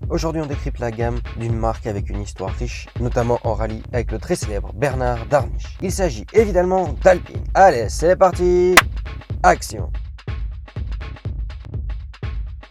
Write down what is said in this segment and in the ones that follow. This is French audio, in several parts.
Aujourd'hui on décrypte la gamme d'une marque avec une histoire riche, notamment en rallye avec le très célèbre Bernard Darniche. Il s'agit évidemment d'Alpine. Allez, c'est parti, action!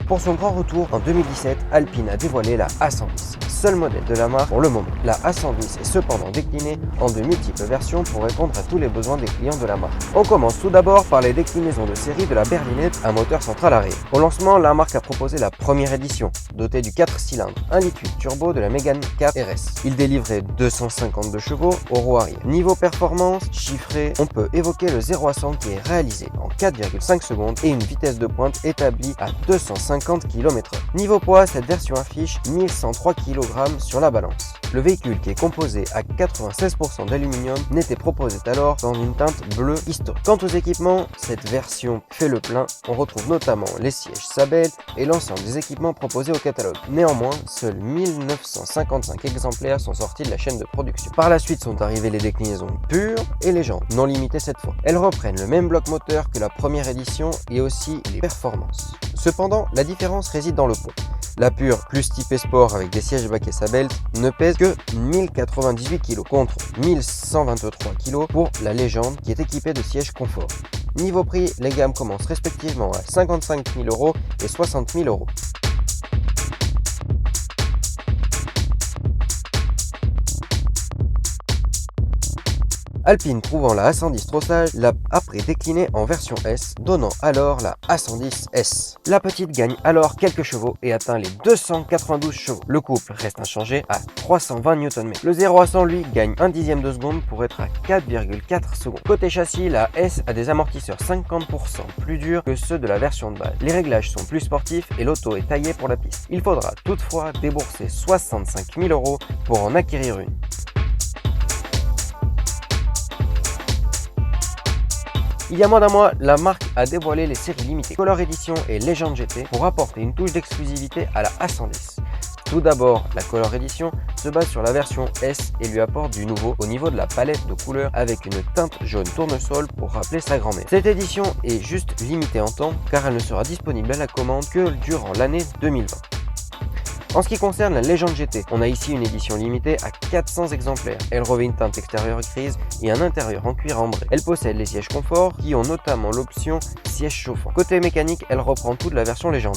Pour son grand retour en 2017, Alpine a dévoilé la A110, seul modèle de la marque pour le moment. La A110 est cependant déclinée en de multiples versions pour répondre à tous les besoins des clients de la marque. On commence tout d'abord par les déclinaisons de série de la berlinette à moteur central arrière. Au lancement, la marque a proposé la première édition, dotée du 4 cylindres, 1,8 litre turbo de la Mégane 4 RS. Il délivrait 252 chevaux au roue arrière. Niveau performance, chiffré, on peut évoquer le 0 à 100 qui est réalisé en 4,5 secondes et une vitesse de pointe établie à 250 km/h. Niveau poids, cette version affiche 1103 kg sur la balance. Le véhicule, qui est composé à 96% d'aluminium, n'était proposé alors qu'en une teinte bleue historique. Quant aux équipements, cette version fait le plein. On retrouve notamment les sièges Sabelt et l'ensemble des équipements proposés au catalogue. Néanmoins, seuls 1955 exemplaires sont sortis de la chaîne de production. Par la suite sont arrivées les déclinaisons pures et légendes, non limitées cette fois. Elles reprennent le même bloc moteur que la première édition et aussi les performances. Cependant, la différence réside dans le poids. La pure, plus typée sport avec des sièges baquets Sabelt, ne pèse que 1098 kg contre 1123 kg pour la légende qui est équipée de sièges confort. Niveau prix, les gammes commencent respectivement à 55 000 € et 60 000 €. Alpine, trouvant la A110 trop sage, l'a après déclinée en version S, donnant alors la A110S. La petite gagne alors quelques chevaux et atteint les 292 chevaux. Le couple reste inchangé à 320 Nm. Le 0 à 100 lui gagne un dixième de seconde pour être à 4,4 secondes. Côté châssis, la S a des amortisseurs 50% plus durs que ceux de la version de base. Les réglages sont plus sportifs et l'auto est taillée pour la piste. Il faudra toutefois débourser 65 000 € pour en acquérir une. Il y a moins d'un mois, la marque a dévoilé les séries limitées Color Edition et Legend GT pour apporter une touche d'exclusivité à la A110. Tout d'abord, la Color Edition se base sur la version S et lui apporte du nouveau au niveau de la palette de couleurs avec une teinte jaune tournesol pour rappeler sa grand-mère. Cette édition est juste limitée en temps car elle ne sera disponible à la commande que durant l'année 2020. En ce qui concerne la Legend GT, on a ici une édition limitée à 400 exemplaires. Elle revêt une teinte extérieure grise et un intérieur en cuir ambré. Elle possède les sièges confort qui ont notamment l'option siège chauffant. Côté mécanique, elle reprend toute la version Legend.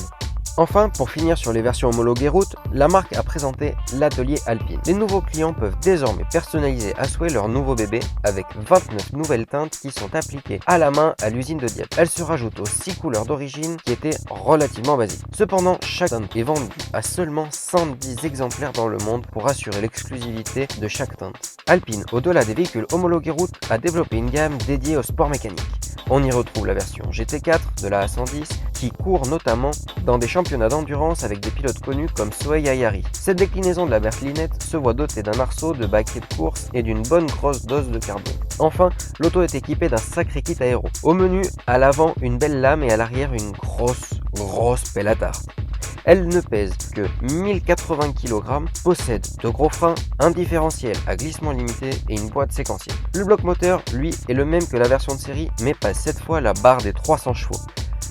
Enfin, pour finir sur les versions homologuées route, la marque a présenté l'atelier Alpine. Les nouveaux clients peuvent désormais personnaliser à souhait leur nouveau bébé avec 29 nouvelles teintes qui sont appliquées à la main à l'usine de Dieppe. Elles se rajoutent aux 6 couleurs d'origine qui étaient relativement basiques. Cependant, chaque teinte est vendue à seulement 110 exemplaires dans le monde pour assurer l'exclusivité de chaque teinte. Alpine, au-delà des véhicules homologués route, a développé une gamme dédiée au sport mécanique. On y retrouve la version GT4 de la A110 qui court notamment dans des championnats d'endurance avec des pilotes connus comme Sohei Ayari. Cette déclinaison de la berlinette se voit dotée d'un arceau, de baquets de course et d'une bonne grosse dose de carbone. Enfin, l'auto est équipée d'un sacré kit aéro. Au menu, à l'avant une belle lame et à l'arrière une grosse pelle à tarte. Elle ne pèse que 1080 kg, possède de gros freins, un différentiel à glissement limité et une boîte séquentielle. Le bloc moteur, lui, est le même que la version de série, mais passe cette fois la barre des 300 chevaux.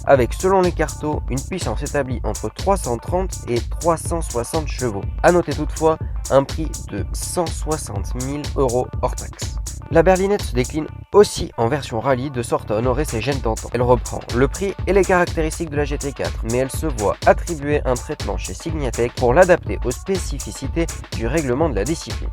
Avec, selon les cartos, une puissance établie entre 330 et 360 chevaux. A noter toutefois un prix de 160 000 € hors taxe. La berlinette se décline aussi en version rallye de sorte à honorer ses gènes tentants. Elle reprend le prix et les caractéristiques de la GT4, mais elle se voit attribuer un traitement chez Signatech pour l'adapter aux spécificités du règlement de la discipline.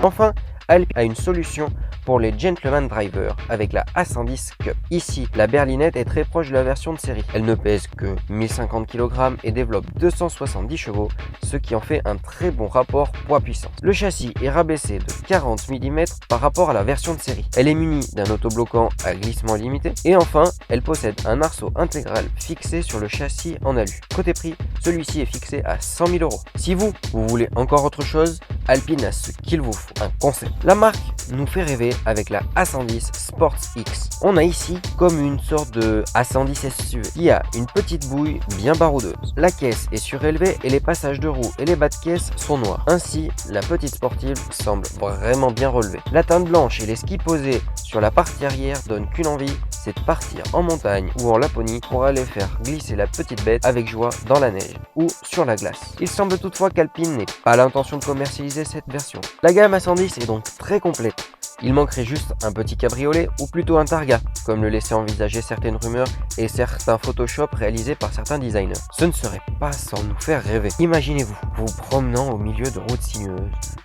Enfin, Alpine a une solution pour les Gentleman Drivers avec la A110 Cup. Ici, la berlinette est très proche de la version de série. Elle ne pèse que 1050 kg et développe 270 chevaux, ce qui en fait un très bon rapport poids-puissance. Le châssis est rabaissé de 40 mm par rapport à la version de série. Elle est munie d'un autobloquant à glissement limité et enfin, elle possède un arceau intégral fixé sur le châssis en alu. Côté prix, celui-ci est fixé à 100 000 €. Si vous voulez encore autre chose, Alpine a ce qu'il vous faut, un concept. La marque nous fait rêver avec la A110 Sports X. On a ici comme une sorte de A110 SUV qui a une petite bouille bien baroudeuse. La caisse est surélevée et les passages de roues et les bas de caisse sont noirs. Ainsi, la petite sportive semble vraiment bien relevée. La teinte blanche et les skis posés sur la partie arrière donnent qu'une envie, c'est de partir en montagne ou en Laponie pour aller faire glisser la petite bête avec joie dans la neige ou sur la glace. Il semble toutefois qu'Alpine n'ait pas l'intention de commercialiser cette version. La gamme A110 est donc très complète. Il manquerait juste un petit cabriolet ou plutôt un targa, comme le laissaient envisager certaines rumeurs et certains Photoshop réalisés par certains designers. Ce ne serait pas sans nous faire rêver. Imaginez-vous, vous promenant au milieu de routes sinueuses,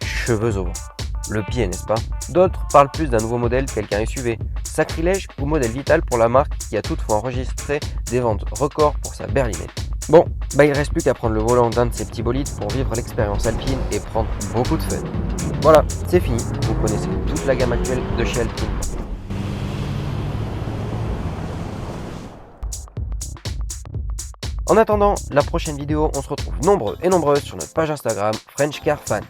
cheveux au vent. Le pied, n'est-ce pas? D'autres parlent plus d'un nouveau modèle tel qu'un SUV. Sacrilège ou modèle vital pour la marque qui a toutefois enregistré des ventes records pour sa berlinette. Bon, il reste plus qu'à prendre le volant d'un de ces petits bolides pour vivre l'expérience Alpine et prendre beaucoup de fun. Voilà, c'est fini, vous connaissez toute la gamme actuelle de chez Alpine. En attendant la prochaine vidéo, on se retrouve nombreux et nombreuses sur notre page Instagram French Car Fan.